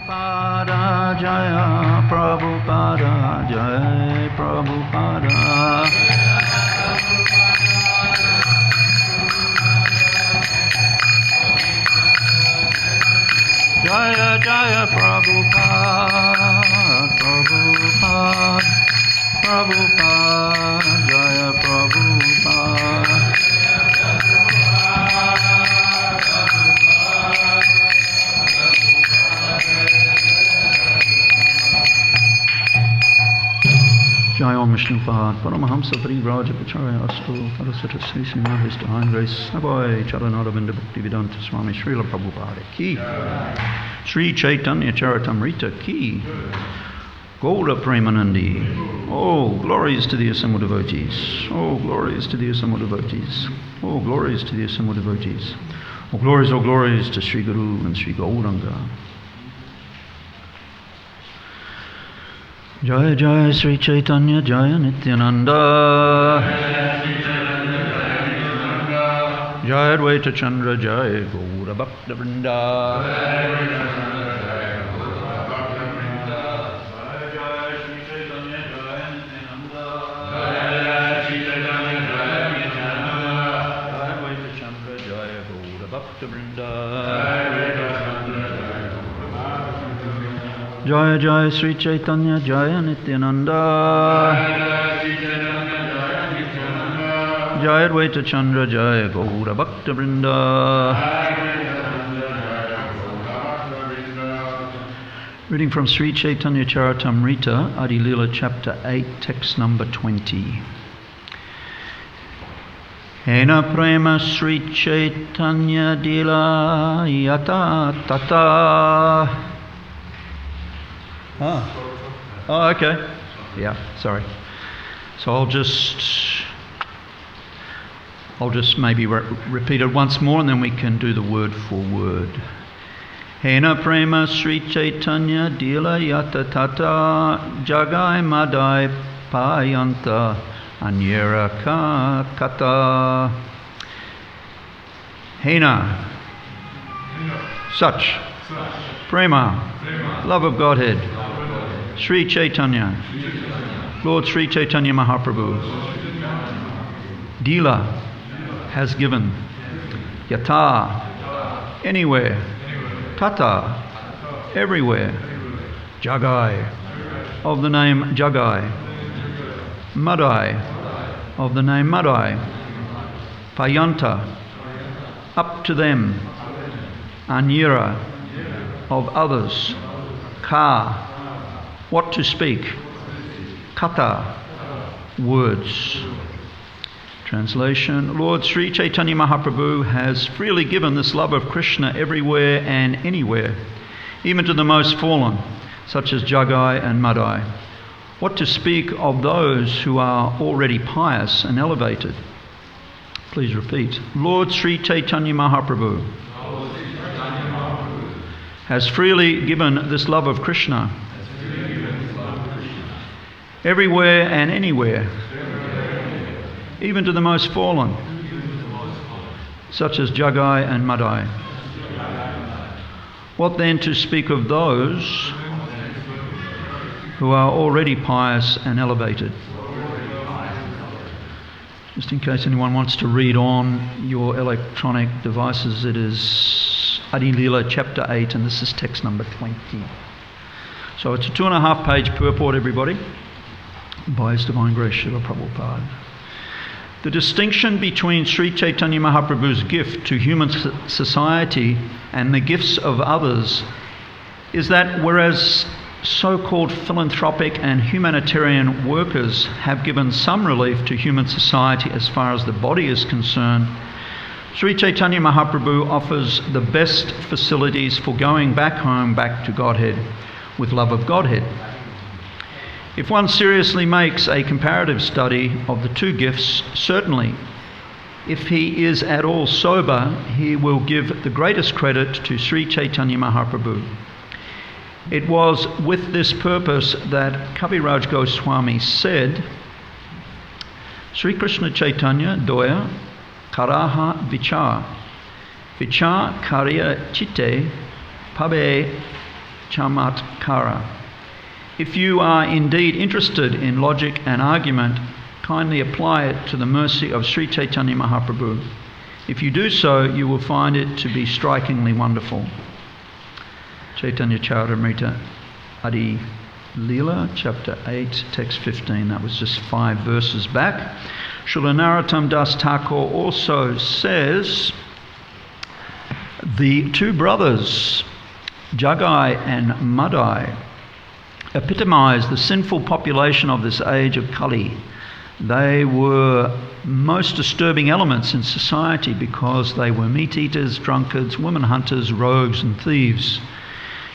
Prabhupada Jaya, Prabhupada Jaya, Prabhupada. Jaya Jaya Prabhupada, Prabhupada, Prabhupada Jaya Prabhupada. Jai Om Vishnupad, Paramahamsa Parivraj Pacharya Astu, Saraswati Sri Srimad His Divine Grace, Abhay Charanaravinda Bhaktivedanta Swami Srila Prabhupada Ki, Sri Caitanya Charitamrita Ki, Gaura Premanandi. Oh, glories to the assembled devotees. Oh, glories to the assembled devotees. Oh, glories to the assembled devotees. Oh, glories to Sri Guru and Sri Gauranga. Jaya Jaya Sri Caitanya Jaya Nityananda Jaya Advaita Chandra Jaya Gaura Bhakta Vrinda Jaya Sri Caitanya Jaya Nityananda Jaya Advaita Chandra Jaya Gaura Bhakta Vrinda Jaya Jaya Sri Caitanya Jaya Nityananda Jaya Advaita Chandra Jaya Gaura Bhakta Vrinda. Reading from Sri Chaitanya Charitamrita, Adi-lila chapter 8, text number 20. Hena prema Sri Chaitanya Adi-lila yata tata. Oh, okay. Yeah, sorry. So I'll just maybe repeat it once more and then we can do the word for word. Hena prema Sri Chaitanya Adi-lila yata tata jagai madai payanta anyera ka kata. Hena, such, prema, love of Godhead, Sri Chaitanya, Lord Sri Chaitanya Mahaprabhu, Dila has given, Yata, anywhere, Tata, everywhere, Jagai, of the name Jagai, Madai, of the name Madai, Payanta, up to them, Anyira, of others, Ka, what to speak, Kata, words. Translation: Lord Sri Chaitanya Mahaprabhu has freely given this love of Krishna everywhere and anywhere, even to the most fallen, such as Jagai and Madai. What to speak of those who are already pious and elevated? Please repeat. Lord Sri Chaitanya Mahaprabhu has freely given this love of Krishna everywhere and anywhere, even to the most fallen, such as Jagai and Madai. What then to speak of those who are already pious and elevated? Just in case anyone wants to read on your electronic devices, it is Adi-lila chapter 8, and this is text number 20. So it's a 2.5 page purport, everybody, by His Divine Grace Srila Prabhupada. The distinction between Sri Chaitanya Mahaprabhu's gift to human society and the gifts of others is that whereas so-called philanthropic and humanitarian workers have given some relief to human society as far as the body is concerned, Sri Chaitanya Mahaprabhu offers the best facilities for going back home, back to Godhead, with love of Godhead. If one seriously makes a comparative study of the two gifts, certainly, if he is at all sober, he will give the greatest credit to Sri Chaitanya Mahaprabhu. It was with this purpose that Kaviraj Goswami said, Sri Krishna Chaitanya Doya Karaha Vichar Vichar Karya Chitte Pabe chamatkara. If you are indeed interested in logic and argument, kindly apply it to the mercy of Sri Caitanya Mahaprabhu. If you do so, you will find it to be strikingly wonderful. Caitanya Caritamrita, Adi-lila, chapter 8, text 15. That was just 5 verses back. Srila Narottam Das Thakur also says, the two brothers, Jagai and Madai, epitomize the sinful population of this age of Kali. They were most disturbing elements in society because they were meat-eaters, drunkards, women hunters, rogues and thieves.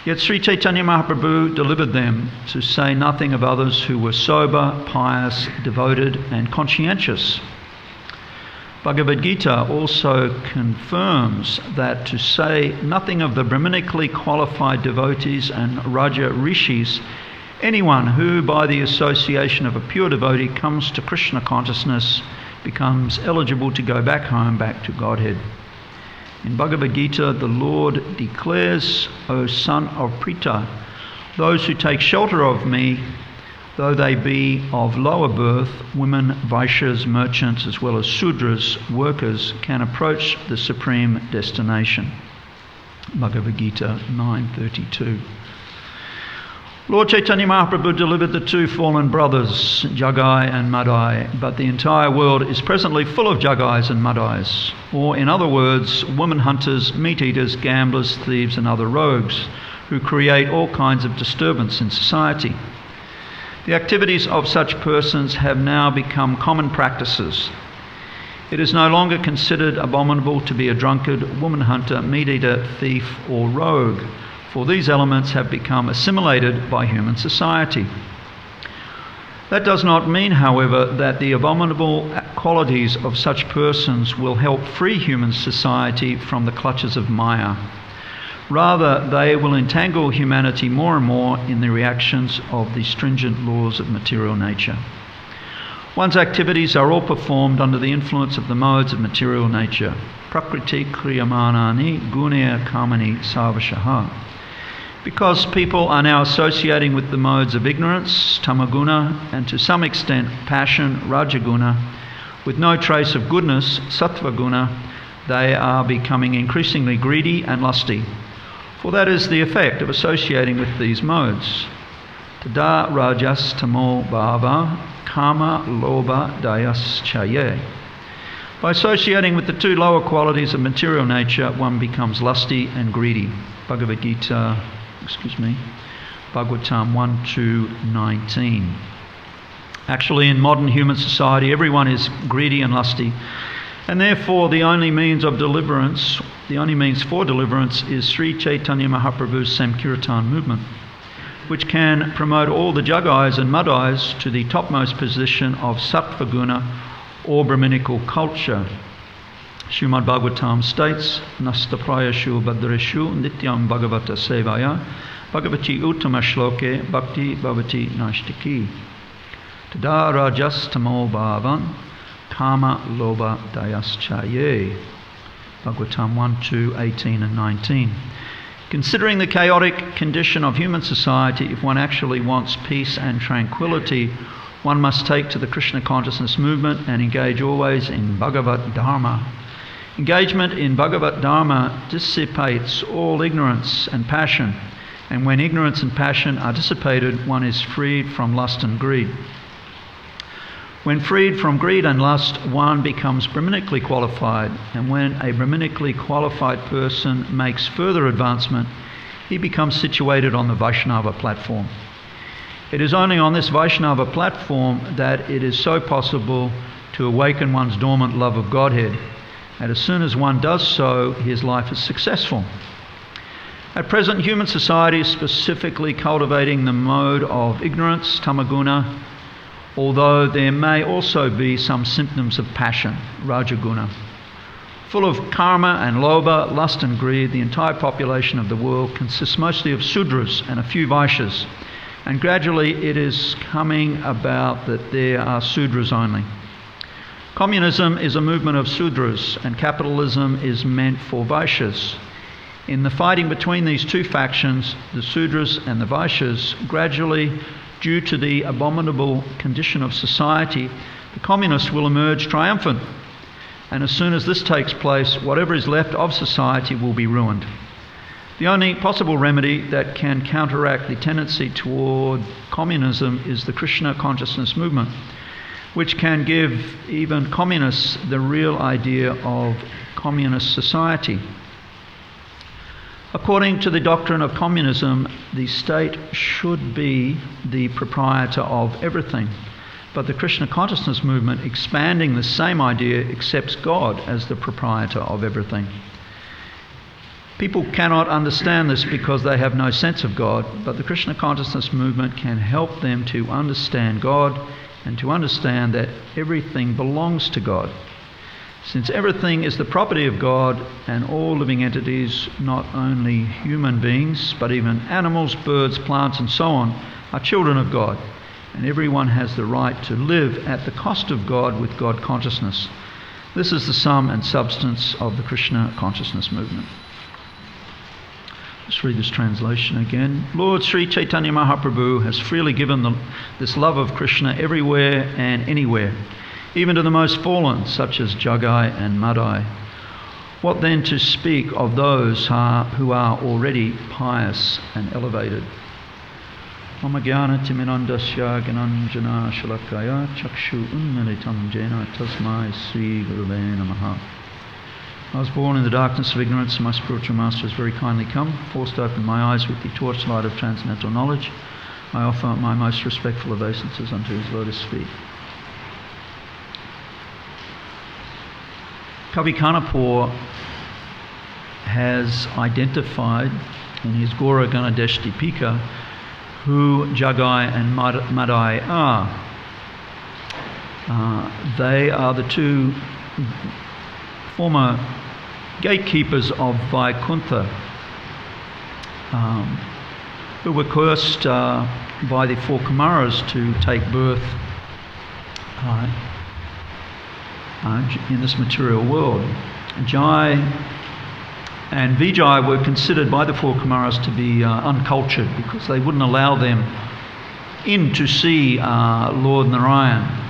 Yet Sri Caitanya Mahaprabhu delivered them, to say nothing of others who were sober, pious, devoted and conscientious. Bhagavad Gita also confirms that, to say nothing of the Brahmanically qualified devotees and Raja Rishis, anyone who by the association of a pure devotee comes to Krishna consciousness becomes eligible to go back home, back to Godhead. In Bhagavad Gita, the Lord declares, O son of Prita, those who take shelter of me, though they be of lower birth, women, Vaishyas, merchants, as well as Sudras, workers, can approach the supreme destination. Bhagavad Gita 9:32. Lord Chaitanya Mahaprabhu delivered the two fallen brothers, Jagai and Madai, but the entire world is presently full of Jagais and Madais, or in other words, women hunters, meat-eaters, gamblers, thieves and other rogues, who create all kinds of disturbance in society. The activities of such persons have now become common practices. It is no longer considered abominable to be a drunkard, woman hunter, meat-eater, thief or rogue, for these elements have become assimilated by human society. That does not mean, however, that the abominable qualities of such persons will help free human society from the clutches of Maya. Rather, they will entangle humanity more and more in the reactions of the stringent laws of material nature. One's activities are all performed under the influence of the modes of material nature. Prakriti kriyamanani gunya kamani savashaha. Because people are now associating with the modes of ignorance, tamaguna, and to some extent passion, rajaguna, with no trace of goodness, sattvaguna, they are becoming increasingly greedy and lusty. For that is the effect of associating with these modes. Tada rajas tamo bhava kama loba dayas chaye. By associating with the two lower qualities of material nature, one becomes lusty and greedy. Bhagavatam 1:19. Actually, in modern human society, everyone is greedy and lusty, and therefore the only means for deliverance is Sri Chaitanya Mahaprabhu's Sankirtan movement, which can promote all the Jagais and Madais to the topmost position of Sattvaguna or Brahminical culture. Srimad Bhagavatam states, Nastaprayashu Badreshu Nityam Bhagavata Sevaya Bhagavati Uttama Shloke Bhakti Bhavati Nashtiki. Tada Rajas Tamo Bhavan Kama Loba Dayas Chaye. Bhagavatam 1:18 and 19. Considering the chaotic condition of human society, if one actually wants peace and tranquility, one must take to the Krishna consciousness movement and engage always in Bhagavat Dharma. Engagement in Bhagavat Dharma dissipates all ignorance and passion, and when ignorance and passion are dissipated, one is freed from lust and greed. When freed from greed and lust, one becomes Brahmanically qualified, and when a Brahmanically qualified person makes further advancement, he becomes situated on the Vaishnava platform. It is only on this Vaishnava platform that it is so possible to awaken one's dormant love of Godhead, and as soon as one does so, his life is successful. At present, human society is specifically cultivating the mode of ignorance, tamaguna, although there may also be some symptoms of passion, rajaguna. Full of karma and lobha, lust and greed, the entire population of the world consists mostly of Sudras and a few Vaishyas, and gradually it is coming about that there are Sudras only. Communism is a movement of Sudras, and capitalism is meant for Vaishyas. In the fighting between these two factions, the Sudras and the Vaishyas, gradually, due to the abominable condition of society, the communists will emerge triumphant. And as soon as this takes place, whatever is left of society will be ruined. The only possible remedy that can counteract the tendency toward communism is the Krishna consciousness movement, which can give even communists the real idea of communist society. According to the doctrine of communism, the state should be the proprietor of everything. But the Krishna consciousness movement, expanding the same idea, accepts God as the proprietor of everything. People cannot understand this because they have no sense of God, but the Krishna consciousness movement can help them to understand God and to understand that everything belongs to God. Since everything is the property of God, and all living entities, not only human beings, but even animals, birds, plants, and so on, are children of God. And everyone has the right to live at the cost of God with God consciousness. This is the sum and substance of the Krishna consciousness movement. Let's read this translation again. Lord Sri Caitanya Mahaprabhu has freely given this love of Krishna everywhere and anywhere, even to the most fallen, such as Jagai and Madai. What then to speak of those who are already pious and elevated? Mama Jnana Timirandasya Gyananjana Shalakaya Chakshu Unmilitam Jena Tasmai Sri Gurave Namaha. I was born in the darkness of ignorance, and my spiritual master has very kindly come, forced open my eyes with the torchlight of transcendental knowledge. I offer my most respectful obeisances unto his lotus feet. Kavi Kanapur has identified in his Gora Ganadesh Dipika who Jagai and Madai are. They are the two former gatekeepers of Vaikuntha, who were cursed by the four Kumaras to take birth in this material world. Jai and Vijay were considered by the four Kumaras to be uncultured because they wouldn't allow them in to see Lord Narayan.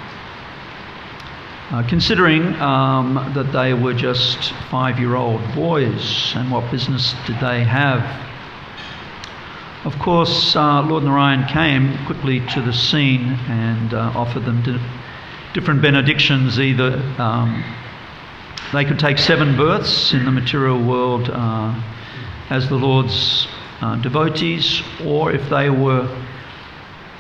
Considering that they were just 5-year-old boys, and what business did they have? Of course, Lord Narayan came quickly to the scene and offered them different benedictions. Either they could take 7 births in the material world as the Lord's devotees, or if they were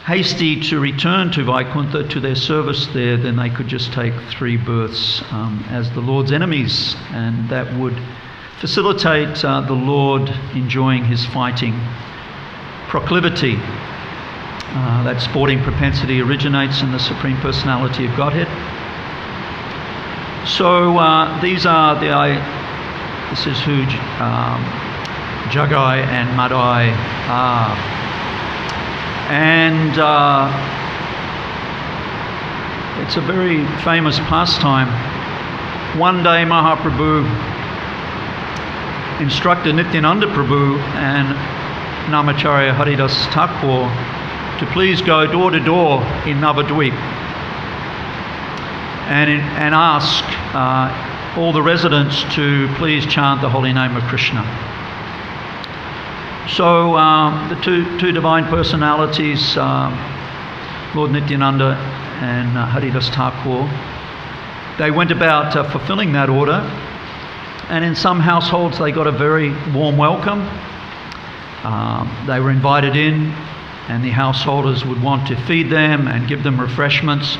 hasty to return to Vaikuntha, to their service there, then they could just take 3 births as the Lord's enemies, and that would facilitate the Lord enjoying his fighting proclivity. That sporting propensity originates in the Supreme Personality of Godhead. So this is who Jagai and Madai are. And it's a very famous pastime. One day Mahaprabhu instructed Nityananda Prabhu and Namacharya Haridas Thakur to please go door to door in Navadvip and ask all the residents to please chant the holy name of Krishna. So the two divine personalities, Lord Nityananda and Haridas Thakur, they went about fulfilling that order, and in some households they got a very warm welcome. They were invited in, and the householders would want to feed them and give them refreshments,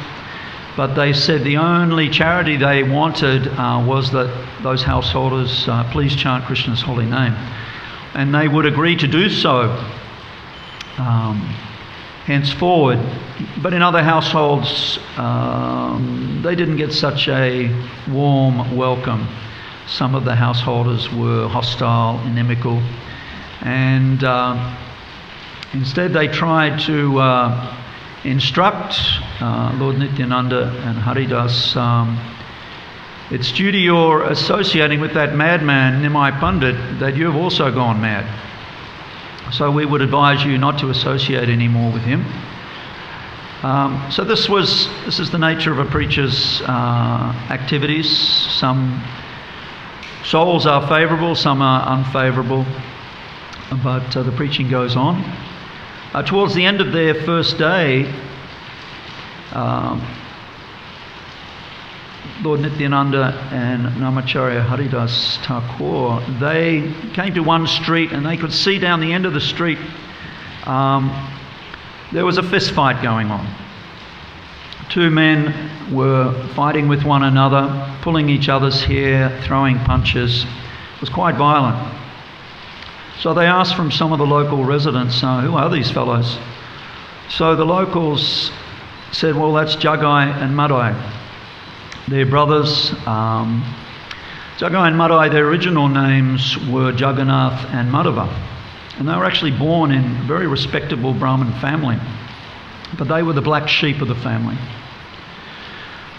but they said the only charity they wanted was that those householders please chant Krishna's holy name. And they would agree to do so henceforward. But in other households, they didn't get such a warm welcome. Some of the householders were hostile, inimical, and instead they tried to instruct Lord Nityananda and Haridas It's due to your associating with that madman, Nimai Pandit, that you've also gone mad. So we would advise you not to associate anymore with him. So this is the nature of a preacher's activities. Some souls are favourable, some are unfavourable, but the preaching goes on. Towards the end of their first day, Lord Nityananda and Namacharya Haridas Thakur, they came to one street and they could see down the end of the street there was a fist fight going on. Two men were fighting with one another, pulling each other's hair, throwing punches. It was quite violent. So they asked from some of the local residents, who are these fellows? So the locals said, well, that's Jagai and Madai. They're brothers. Jagai and Madai, their original names were Jagannath and Madhava. And they were actually born in a very respectable Brahmin family. But they were the black sheep of the family.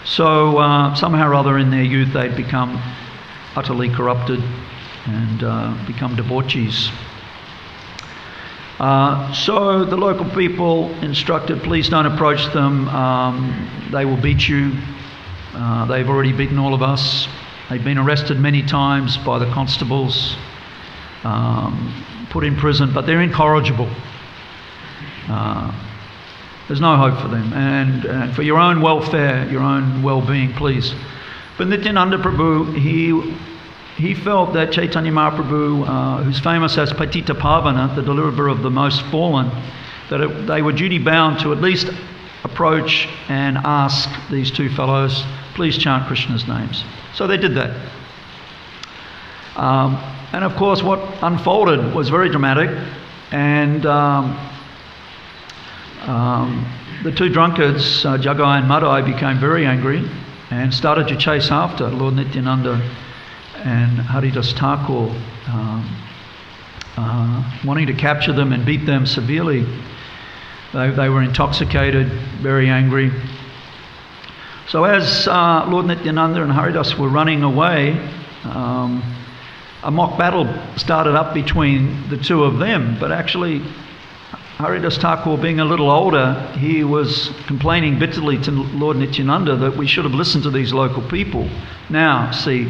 So somehow or other in their youth they'd become utterly corrupted and become debauchees. So the local people instructed, please don't approach them. They will beat you. They've already beaten all of us. They've been arrested many times by the constables, put in prison, but they're incorrigible. There's no hope for them. And for your own welfare, your own well-being, please. But Nityananda Prabhu, he felt that Chaitanya Mahaprabhu, who's famous as Patita Pavana, the deliverer of the most fallen, that they were duty-bound to at least approach and ask these two fellows, please chant Krishna's names. So they did that. And of course what unfolded was very dramatic, and the two drunkards, Jagai and Madai, became very angry and started to chase after Lord Nityananda and Haridas Thakur, wanting to capture them and beat them severely. They were intoxicated, very angry. So as Lord Nityananda and Haridas were running away, a mock battle started up between the two of them, but actually Haridas Thakur, being a little older, he was complaining bitterly to Lord Nityananda that we should have listened to these local people. Now, see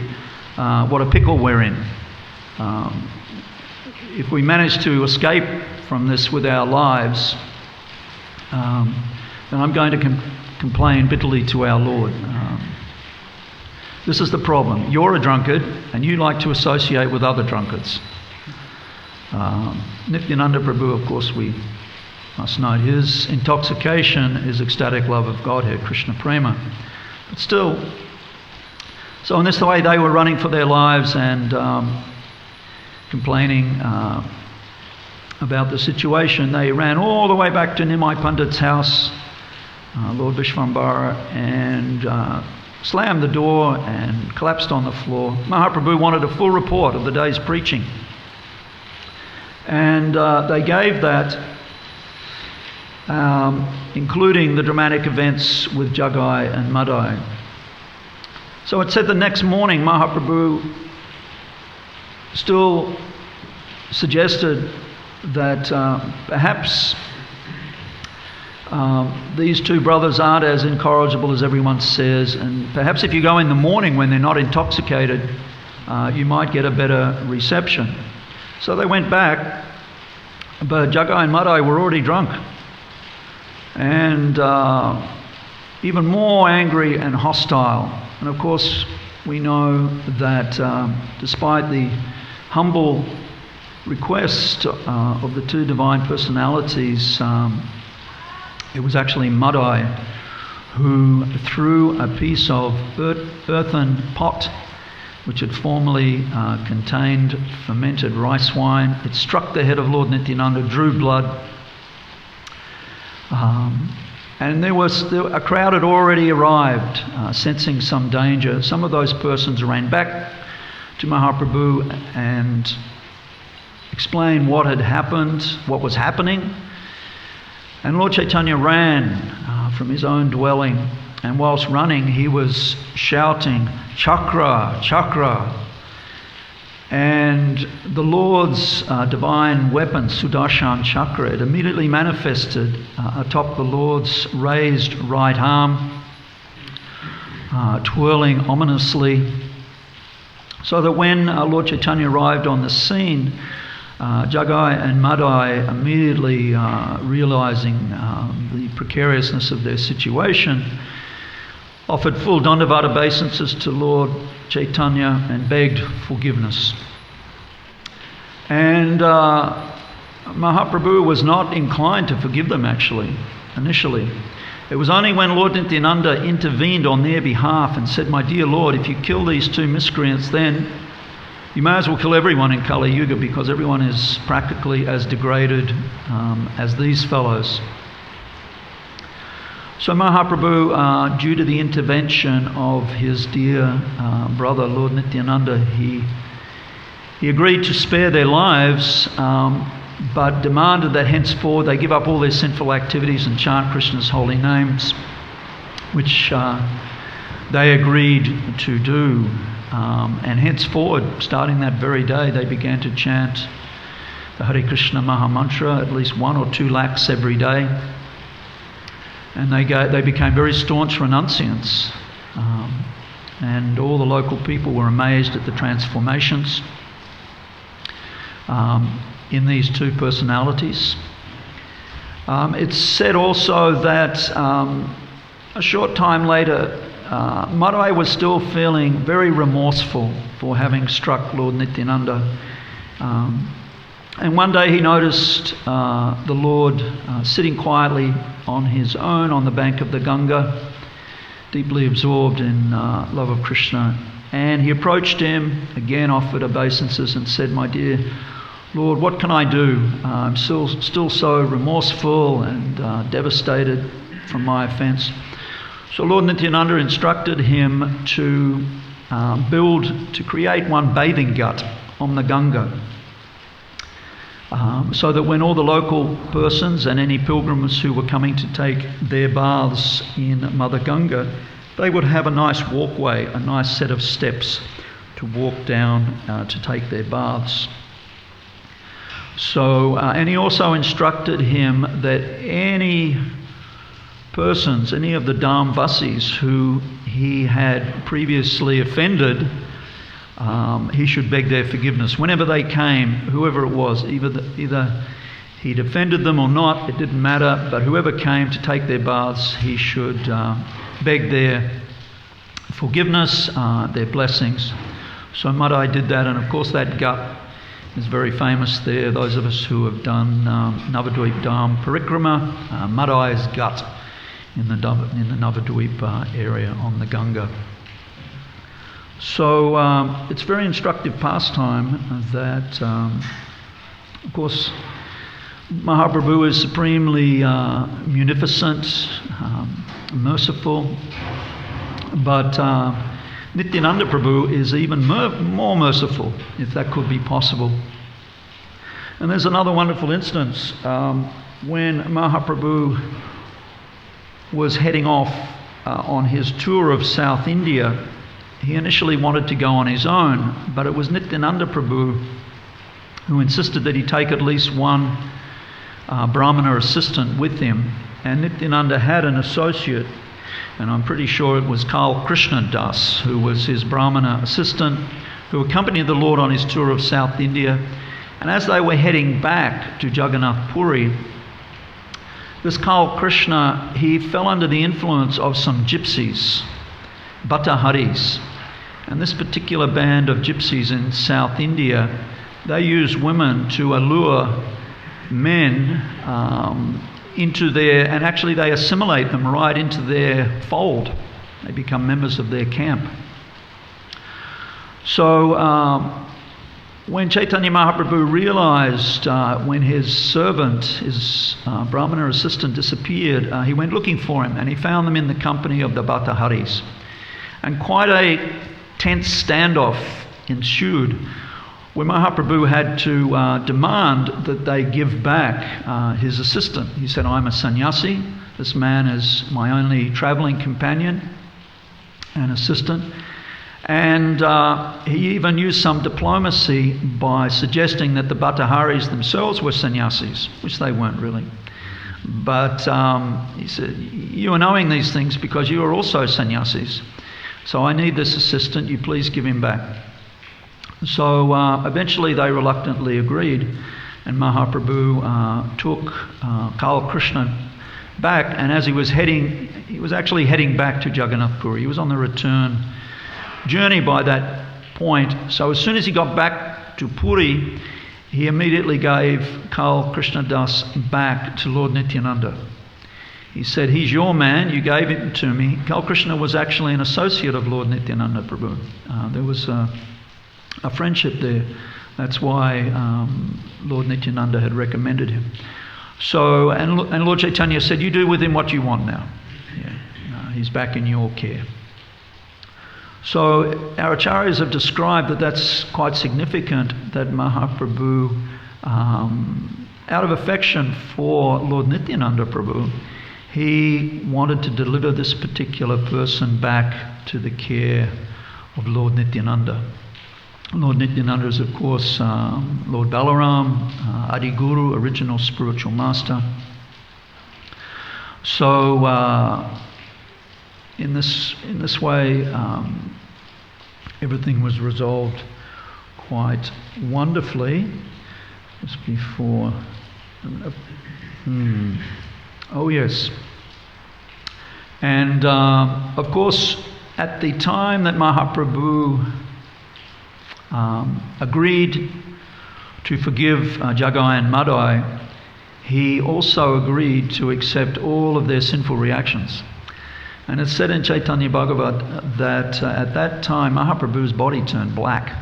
what a pickle we're in. If we manage to escape from this with our lives, then I'm going to complain bitterly to our Lord. This is the problem. You're a drunkard and you like to associate with other drunkards. Nityananda Prabhu, of course, we must note, his intoxication is ecstatic love of Godhead, Krishna Prema. But still, so in this way they were running for their lives and complaining about the situation. They ran all the way back to Nimai Pandit's house, Lord Vishvambara, and slammed the door and collapsed on the floor. Mahaprabhu wanted a full report of the day's preaching. And they gave that, including the dramatic events with Jagai and Madai. So it said the next morning Mahaprabhu still suggested that perhaps these two brothers aren't as incorrigible as everyone says, and perhaps if you go in the morning when they're not intoxicated, you might get a better reception. So they went back, but Jagai and Madai were already drunk and even more angry and hostile. And of course we know that despite the humble request of the two divine personalities, it was actually Madai who threw a piece of earthen pot which had formerly contained fermented rice wine. It struck the head of Lord Nityananda, drew blood. And a crowd had already arrived, sensing some danger. Some of those persons ran back to Mahaprabhu and explained what had happened, what was happening. And Lord Chaitanya ran from his own dwelling And whilst running, he was shouting, "Chakra, Chakra." And the Lord's divine weapon, Sudarshan Chakra, it immediately manifested atop the Lord's raised right arm, twirling ominously, so that when Lord Chaitanya arrived on the scene, Jagai and Madai, immediately realizing the precariousness of their situation, offered full Dandavata obeisances to Lord Chaitanya and begged forgiveness. And Mahaprabhu was not inclined to forgive them, actually, initially. It was only when Lord Nityananda intervened on their behalf and said, "My dear Lord, if you kill these two miscreants, then you may as well kill everyone in Kali Yuga, because everyone is practically as degraded as these fellows." So Mahaprabhu, due to the intervention of his dear brother, Lord Nityananda, he agreed to spare their lives, but demanded that henceforth they give up all their sinful activities and chant Krishna's holy names, which they agreed to do. And henceforward, starting that very day, they began to chant the Hare Krishna Maha Mantra at least 1 or 2 lakhs every day. And they became very staunch renunciants. And all the local people were amazed at the transformations in these two personalities. It's said also that a short time later, Madai was still feeling very remorseful for having struck Lord Nityananda. And one day he noticed the Lord sitting quietly on his own on the bank of the Ganga, deeply absorbed in love of Krishna. And he approached him, again offered obeisances and said, "My dear Lord, what can I do? I'm still so remorseful and devastated from my offence." So Lord Nityananda instructed him to create one bathing gut on the Ganga, so that when all the local persons and any pilgrims who were coming to take their baths in Mother Ganga, they would have a nice walkway, a nice set of steps to walk down to take their baths. So, and he also instructed him that any persons, any of the Dhamvasis who he had previously offended, he should beg their forgiveness. Whenever they came, whoever it was, either he'd offended them or not, it didn't matter, but whoever came to take their baths, he should beg their forgiveness, their blessings. So Madai did that, and of course that gut is very famous there. Those of us who have done Navadvip Dham Parikrama, Madai's gut in the Navadvip area on the Ganga. So it's a very instructive pastime that, of course, Mahaprabhu is supremely munificent, merciful, but Nityananda Prabhu is even more merciful, if that could be possible. And there's another wonderful instance when Mahaprabhu was heading off on his tour of South India. He initially wanted to go on his own, but it was Nityananda Prabhu who insisted that he take at least one Brahmana assistant with him. And Nityananda had an associate, and I'm pretty sure it was Karl Krishna Das, who was his Brahmana assistant, who accompanied the Lord on his tour of South India. And as they were heading back to Jagannath Puri, this Karl Krishna, he fell under the influence of some gypsies, Bhattaharis. And this particular band of gypsies in South India, they use women to allure men into their, and actually they assimilate them right into their fold. They become members of their camp. So when Chaitanya Mahaprabhu realized when his servant, his Brahmana assistant disappeared, he went looking for him, and he found them in the company of the Bhattaharis. And quite a tense standoff ensued, where Mahaprabhu had to demand that they give back his assistant. He said, "I'm a sannyasi, this man as my only travelling companion and assistant. And he even used some diplomacy by suggesting that the Bhattaharis themselves were sannyasis, which they weren't really. But he said, you are knowing these things because you are also sannyasis. So I need this assistant, you please give him back. So eventually they reluctantly agreed, and Mahaprabhu took Karl Krishna back, and as he was actually heading back to Jagannath Puri. He was on the return journey by that point. So as soon as he got back to Puri, he immediately gave Karl Krishna Das back to Lord Nityananda. He said, he's your man, you gave him to me. Karl Krishna was actually an associate of Lord Nityananda Prabhu. There was a friendship there. That's why Lord Nityananda had recommended him. So, and Lord Chaitanya said, you do with him what you want now. He's back in your care. So our acharyas have described that that's quite significant, that Mahaprabhu, out of affection for Lord Nityananda Prabhu, he wanted to deliver this particular person back to the care of Lord Nityananda. Lord Nityananda is, of course, Lord Balaram, Adi Guru, original spiritual master. So in this way, everything was resolved quite wonderfully. Just before, oh yes, and of course, at the time that Mahaprabhu agreed to forgive Jagai and Madai, he also agreed to accept all of their sinful reactions. And it's said in Chaitanya Bhagavat that at that time Mahaprabhu's body turned black.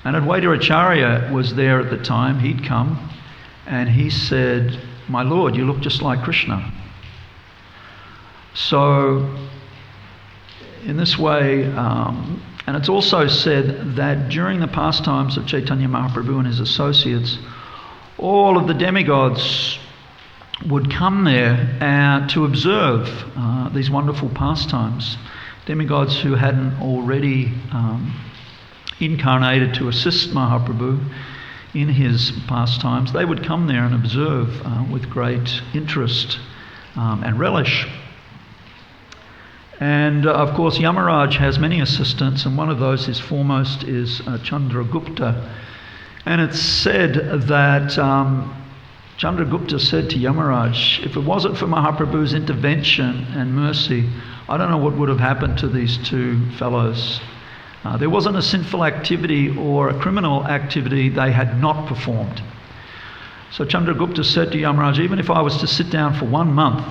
And Advaita Acharya was there at the time. He'd come and he said, my Lord, you look just like Krishna. So in this way, and it's also said that during the pastimes of Chaitanya Mahaprabhu and his associates, all of the demigods would come there to observe these wonderful pastimes. Demigods who hadn't already incarnated to assist Mahaprabhu in his pastimes, they would come there and observe with great interest and relish. And of course Yamaraj has many assistants, and one of those, his foremost, is Chandragupta. And it's said that Chandragupta said to Yamaraj, if it wasn't for Mahaprabhu's intervention and mercy, I don't know what would have happened to these two fellows. There wasn't a sinful activity or a criminal activity they had not performed. So Chandragupta said to Yamaraj, even if I was to sit down for 1 month,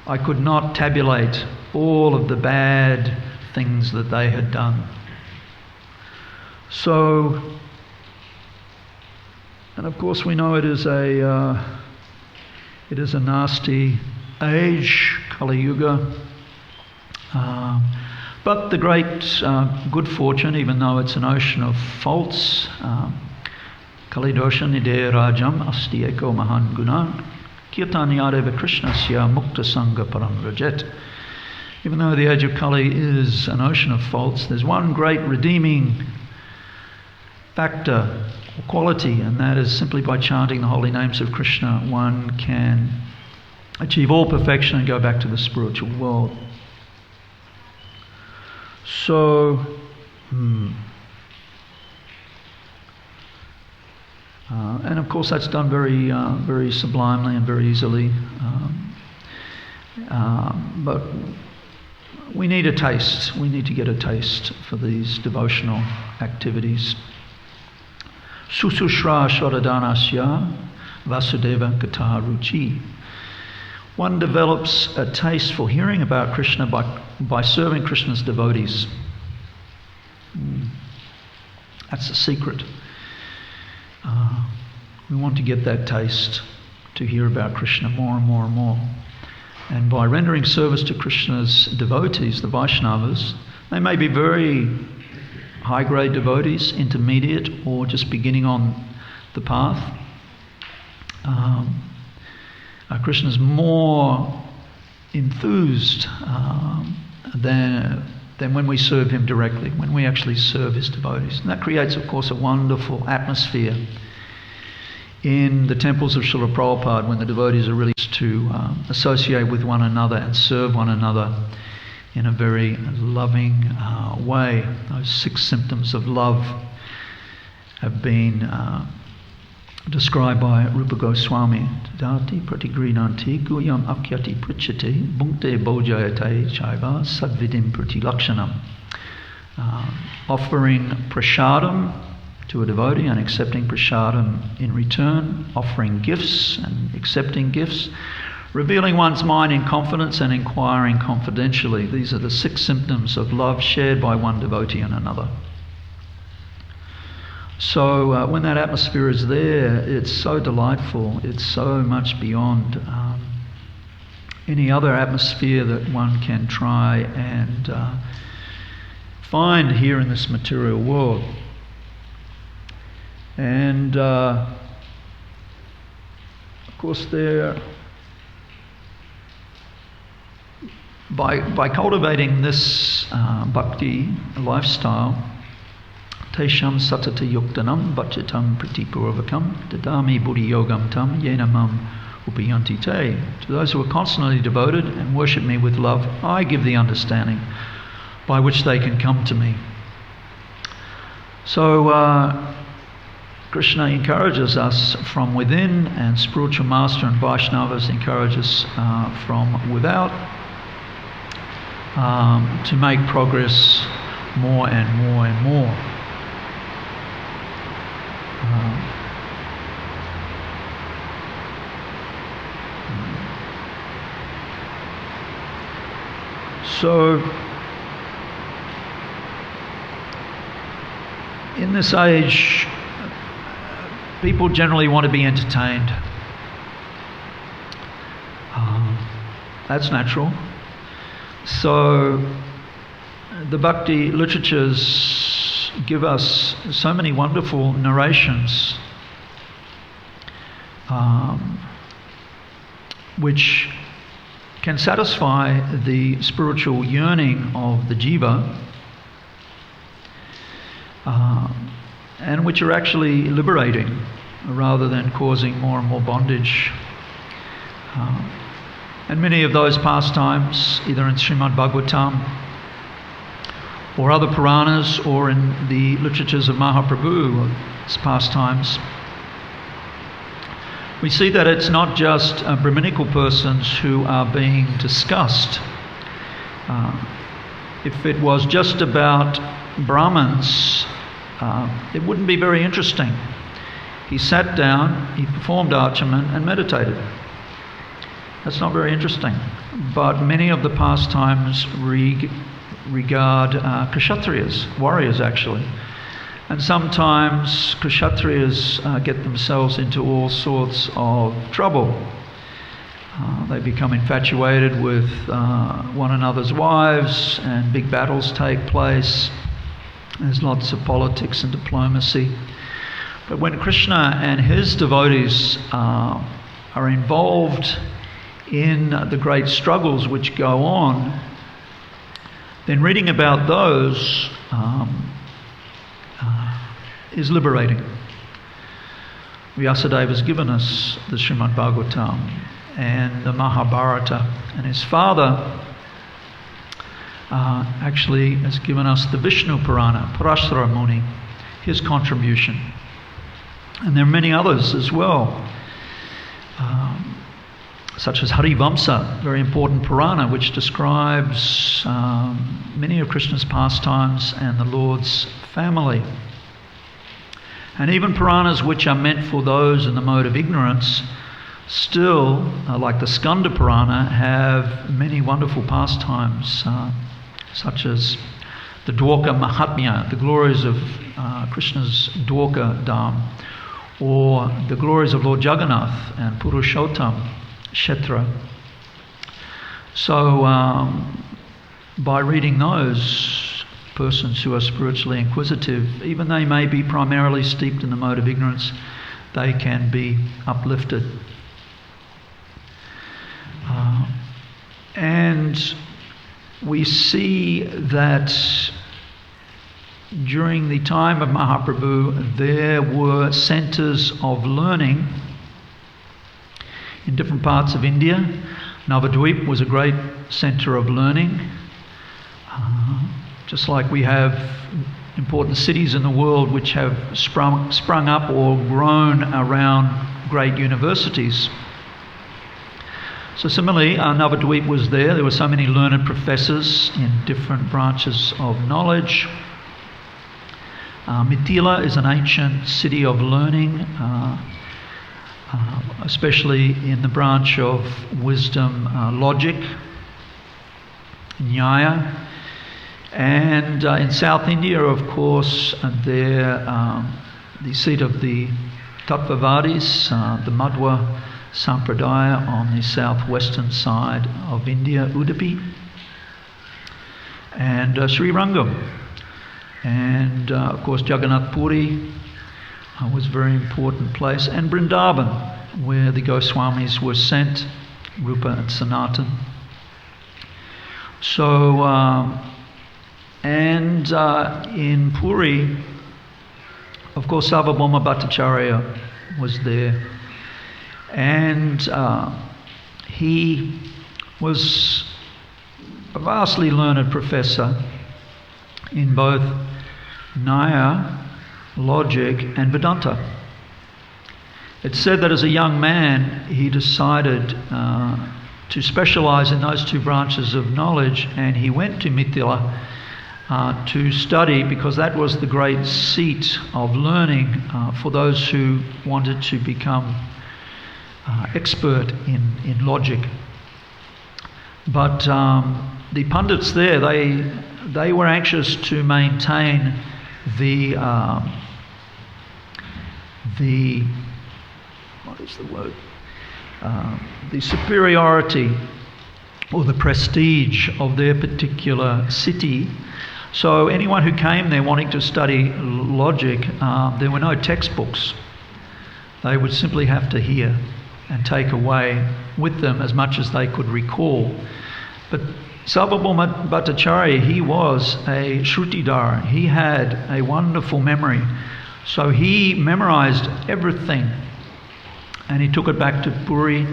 I could not tabulate all of the bad things that they had done. So, and of course we know it is a nasty age, Kali Yuga. But the great good fortune, even though it's an ocean of faults, Kali dosha nide rajam asti eko mahan gunan kirtanyadeva krishnasya mukta sangha param rajet. Even though the age of Kali is an ocean of faults, there's one great redeeming factor or quality, and that is simply by chanting the holy names of Krishna, one can achieve all perfection and go back to the spiritual world. So, and of course that's done very, very sublimely and very easily. But we need a taste. We need to get a taste for these devotional activities. Susushra Shradanasya Vasudeva Katha Ruchi. One develops a taste for hearing about Krishna by serving Krishna's devotees. That's the secret. We want to get that taste to hear about Krishna more and more and more. And by rendering service to Krishna's devotees, the Vaishnavas, they may be very high-grade devotees, intermediate, or just beginning on the path. Krishna is more enthused than when we serve him directly, when we actually serve his devotees. And that creates, of course, a wonderful atmosphere in the temples of Srila Prabhupada when the devotees are really to associate with one another and serve one another in a very loving way. Those 6 symptoms of love have been described by Rupa Goswami. Tadati pratigrinanti guyam akyati prichati bhunkte bojayate chaiva sadvidim pratilakshanam. Offering prasadam to a devotee and accepting prasadam in return, offering gifts and accepting gifts, revealing one's mind in confidence and inquiring confidentially. These are the 6 symptoms of love shared by one devotee and another. So when that atmosphere is there, it's so delightful. It's so much beyond any other atmosphere that one can try and find here in this material world. And of course, by cultivating this bhakti lifestyle, Tesham satata yuktanam bhajatam pratipurvakam dadami buddhi yogam tam yenamam upayanti te. To those who are constantly devoted and worship me with love, I give the understanding by which they can come to me. So Krishna encourages us from within, and spiritual master and Vaishnavas encourage us from without to make progress more and more and more. So in this age, people generally want to be entertained. That's natural. So the bhakti literatures give us so many wonderful narrations which can satisfy the spiritual yearning of the jiva, and which are actually liberating rather than causing more and more bondage. And many of those pastimes, either in Srimad Bhagavatam or other Puranas or in the literatures of Mahaprabhu's pastimes, we see that it's not just Brahminical persons who are being discussed. If it was just about Brahmins, it wouldn't be very interesting. He sat down, he performed archaman and meditated. That's not very interesting. But many of the pastimes regard kshatriyas, warriors actually. And sometimes kshatriyas get themselves into all sorts of trouble. They become infatuated with one another's wives, and big battles take place. There's lots of politics and diplomacy. But when Krishna and his devotees are involved in the great struggles which go on, then reading about those is liberating. Vyasadeva has given us the Srimad Bhagavatam and the Mahabharata, and his father actually has given us the Vishnu Purana, Parashara Muni, his contribution. And there are many others as well, such as Harivamsa, very important Purana, which describes many of Krishna's pastimes and the Lord's family. And even Puranas which are meant for those in the mode of ignorance, still, like the Skanda Purana, have many wonderful pastimes, such as the Dwarka Mahatmya, the glories of Krishna's Dwarka Dham, or the glories of Lord Jagannath and Purushottam Kshetra. So by reading those, persons who are spiritually inquisitive, even they may be primarily steeped in the mode of ignorance, they can be uplifted. And we see that during the time of Mahaprabhu, there were centers of learning in different parts of India. Navadvip was a great center of learning. Just like we have important cities in the world which have sprung up or grown around great universities. So similarly, Navadvip was there. There were so many learned professors in different branches of knowledge. Mithila is an ancient city of learning, especially in the branch of wisdom, logic, Nyaya. And in South India, of course, the seat of the Tattvavadis, the Madhva Sampradaya on the southwestern side of India, Udupi, and Sri Rangam. And of course Jagannath Puri was a very important place, and Vrindavan, where the Goswamis were sent, Rupa and Sanatan. So in Puri, of course, Sarvabhauma Bhattacharya was there, and he was a vastly learned professor in both Nyaya, logic, and Vedanta. It's said that as a young man he decided to specialize in those two branches of knowledge, and he went to Mithila to study, because that was the great seat of learning for those who wanted to become expert in logic. But the pundits there, they were anxious to maintain the superiority or the prestige of their particular city. So anyone who came there wanting to study logic, there were no textbooks. They would simply have to hear and take away with them as much as they could recall. But Sarvabhauma Bhattacharya, he was a Shrutidhara. He had a wonderful memory. So he memorized everything, and he took it back to Puri,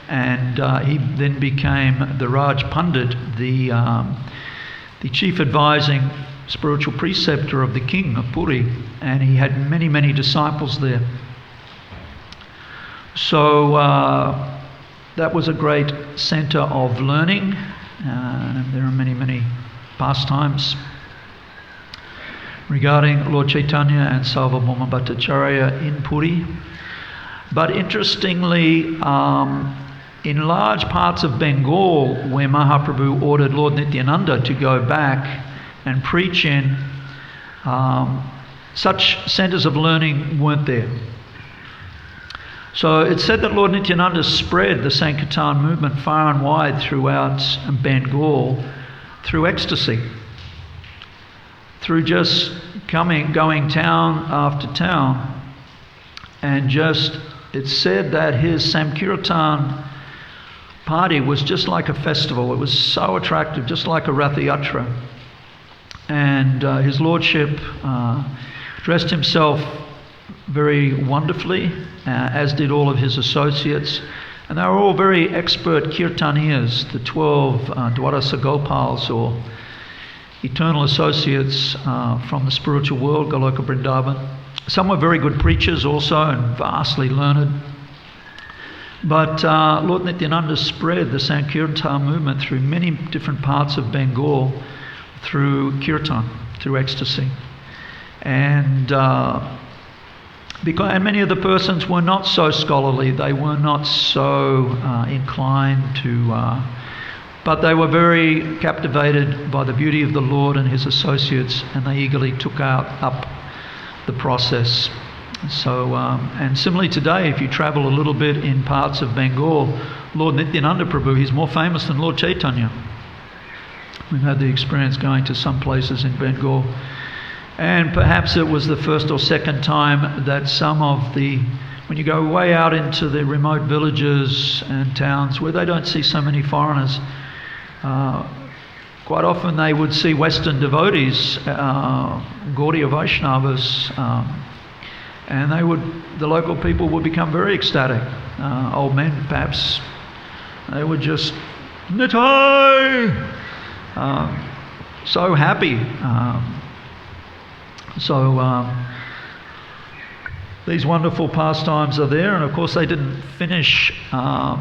and he then became the Raj Pandit, the chief advising spiritual preceptor of the king of Puri, and he had many, many disciples there. So that was a great center of learning. There are many, many pastimes regarding Lord Caitanya and Sarvabhauma Bhattacharya in Puri. But interestingly, in large parts of Bengal, where Mahaprabhu ordered Lord Nityananda to go back and preach in, such centers of learning weren't there. So it's said that Lord Nityananda spread the Sankirtan movement far and wide throughout Bengal through ecstasy, through just going town after town, and it's said that his Sankirtan party was just like a festival. It was so attractive, just like a Rath Yatra. And his lordship dressed himself very wonderfully, as did all of his associates. And they were all very expert kirtaniyas, the 12 Dwadasa Gopals, or eternal associates from the spiritual world, Goloka Vrindavan. Some were very good preachers also, and vastly learned. But Lord Nityananda spread the Sankirtan movement through many different parts of Bengal through kirtan, through ecstasy. And many of the persons were not so scholarly, they were not so inclined to, but they were very captivated by the beauty of the Lord and his associates, and they eagerly took up the process. So, and similarly today, if you travel a little bit in parts of Bengal, Lord Nityananda Prabhu, he's more famous than Lord Caitanya. We've had the experience going to some places in And perhaps it was the first or second time that some of the when you go way out into the remote villages and towns where they don't see so many foreigners, quite often they would see Western devotees, Gaudiya Vaishnavas, and the local people would become very ecstatic. Old men, perhaps, they would just, Nitai! So happy. These wonderful pastimes are there, and of course they didn't finish at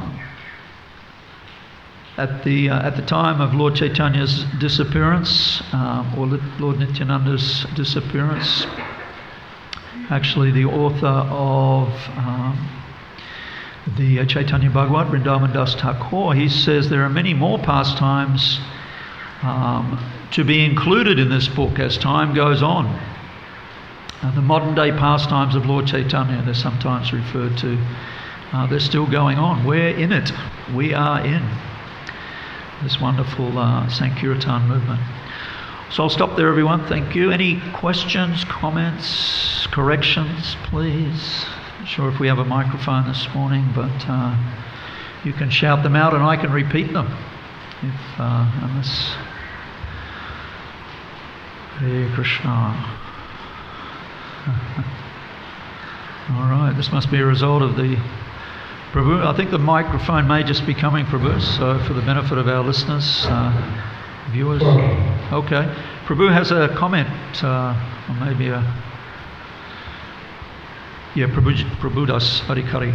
the time of Lord Chaitanya's disappearance, or Lord Nityananda's disappearance. Actually, the author of the Chaitanya Bhagavat, Vrindavan Das Thakur, he says there are many more pastimes to be included in this book as time goes on. The modern day pastimes of Lord Chaitanya, they're sometimes referred to, they're still going on. We're in it. We are in this wonderful Sankirtan movement. So I'll stop there, everyone. Thank you. Any questions, comments, corrections, please? Not sure if we have a microphone this morning, but you can shout them out and I can repeat them. Unless... Hare Krishna. All right, this must be a result of the Prabhu. I think the microphone may just be coming, Prabhu, so for the benefit of our listeners, viewers. Okay. Prabhu has a comment, or maybe a... Yeah, Prabhu Das Adhikari.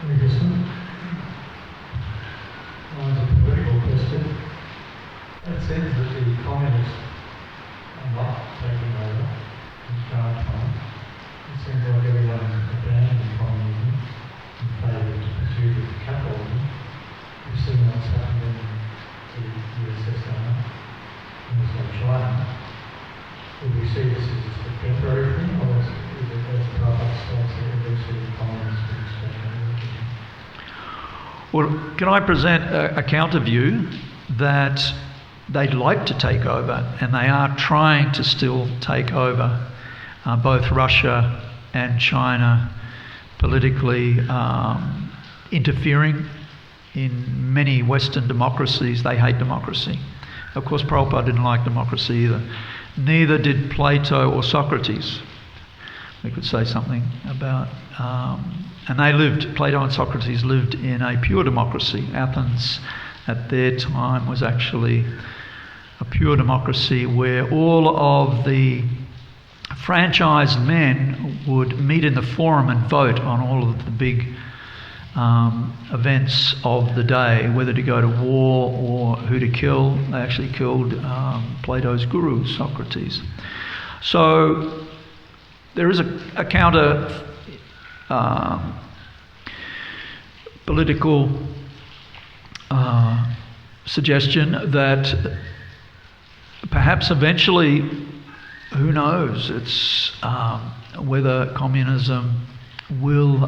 Hare Krishna. It's a political question. It seems that the communists are not taking over in current time. It seems like everyone is abandoning communism in favour of the pursuit of capitalism. We've seen what's happened in the USSR and also China. Would we see this as just a temporary thing, or is it as Prabhupada states that eventually the communists will expect that? Well, can I present a counter view that they'd like to take over, and they are trying to still take over both Russia and China politically, interfering in many Western democracies. They hate democracy. Of course, Prabhupada didn't like democracy either. Neither did Plato or Socrates. We could say something about... and Plato and Socrates lived in a pure democracy. Athens at their time was actually a pure democracy where all of the franchised men would meet in the forum and vote on all of the big events of the day, whether to go to war or who to kill. They actually killed Plato's guru, Socrates. So there is a counter political suggestion that perhaps eventually, who knows, it's whether communism will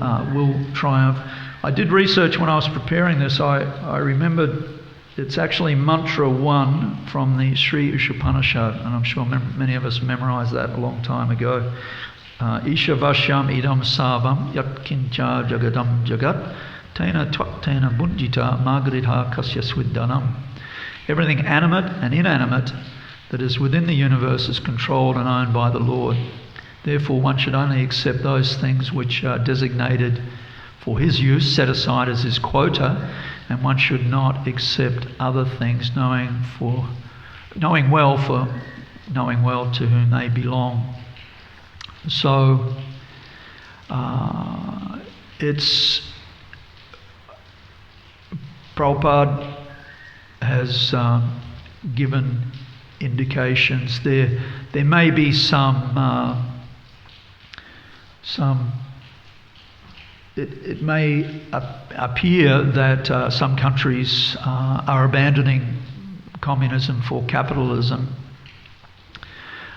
triumph. I did research when I was preparing this. I remembered it's actually mantra 1 from the Sri Ishopanishad, and I'm sure many of us memorized that a long time ago. Isha vashyam idam savam yat kincha jagadam jagat tena tvaktena bunjita magridha kasya swiddanam. Everything animate and inanimate that is within the universe is controlled and owned by the Lord. Therefore, one should only accept those things which are designated for his use, set aside as his quota, and one should not accept other things, knowing well to whom they belong. So it's Prabhupada has given indications. There may be some. It may appear that some countries are abandoning communism for capitalism,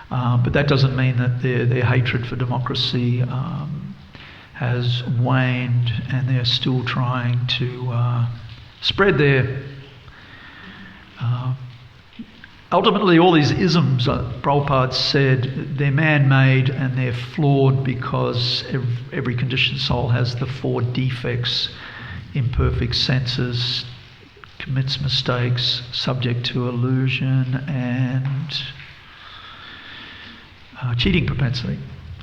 but that doesn't mean that their hatred for democracy has waned, and they're still trying to spread their ultimately, all these isms, Prabhupada said, they're man-made and they're flawed because every conditioned soul has the 4 defects: imperfect senses, commits mistakes, subject to illusion, and cheating propensity.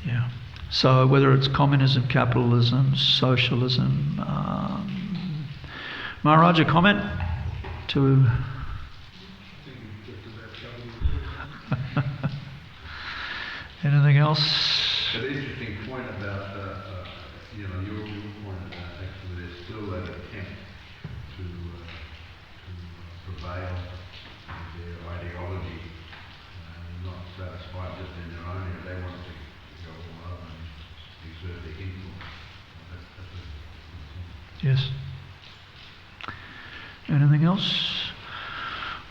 Yeah. So whether it's communism, capitalism, socialism, Maharaj, a comment to? Anything else? An interesting point about, your point about actually there's still that attempt to prevail in their ideology, not satisfied just in their own area. They want to go all over and exert their influence. Yes. Anything else?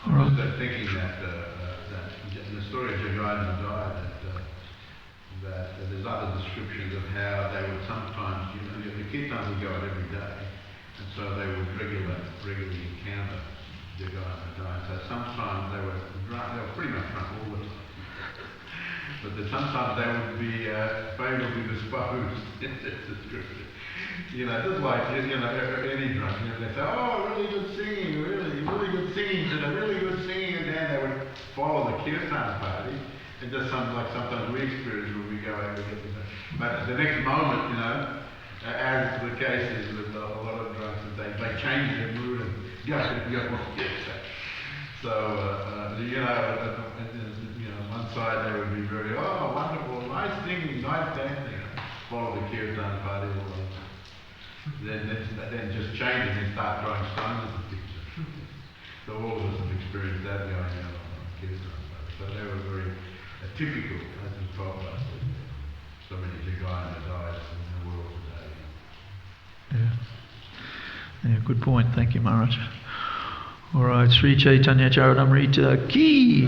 All right. I'm also thinking that in the story of Jagad and Dai, that there's other descriptions of how they would sometimes, the Kirtan would go out every day, and so they would regularly encounter Jagad and Dai. So sometimes they were drunk, they were pretty much drunk all the time. But sometimes they would be favourably disposed in this description. Just like, any drunk, they say, oh, really good singing, really good singing today, really good singing, and then they would follow the Kirtan party, and just sometimes we experience when we go out and get the but the next moment, as the case is with a lot of drunks, they change their mood and go on Kirtan. So, on one side they would be very, oh, wonderful, nice singing, nice dancing, follow the Kirtan party all over. Then just change and start throwing stones at the picture. So all of us have experienced that going on Kirtan. So they were very typical, as we talked about. So many Jagana dies in the world today. Yeah, good point. Thank you, Maharaj. All right, Sri Caitanya Charitamrita ki.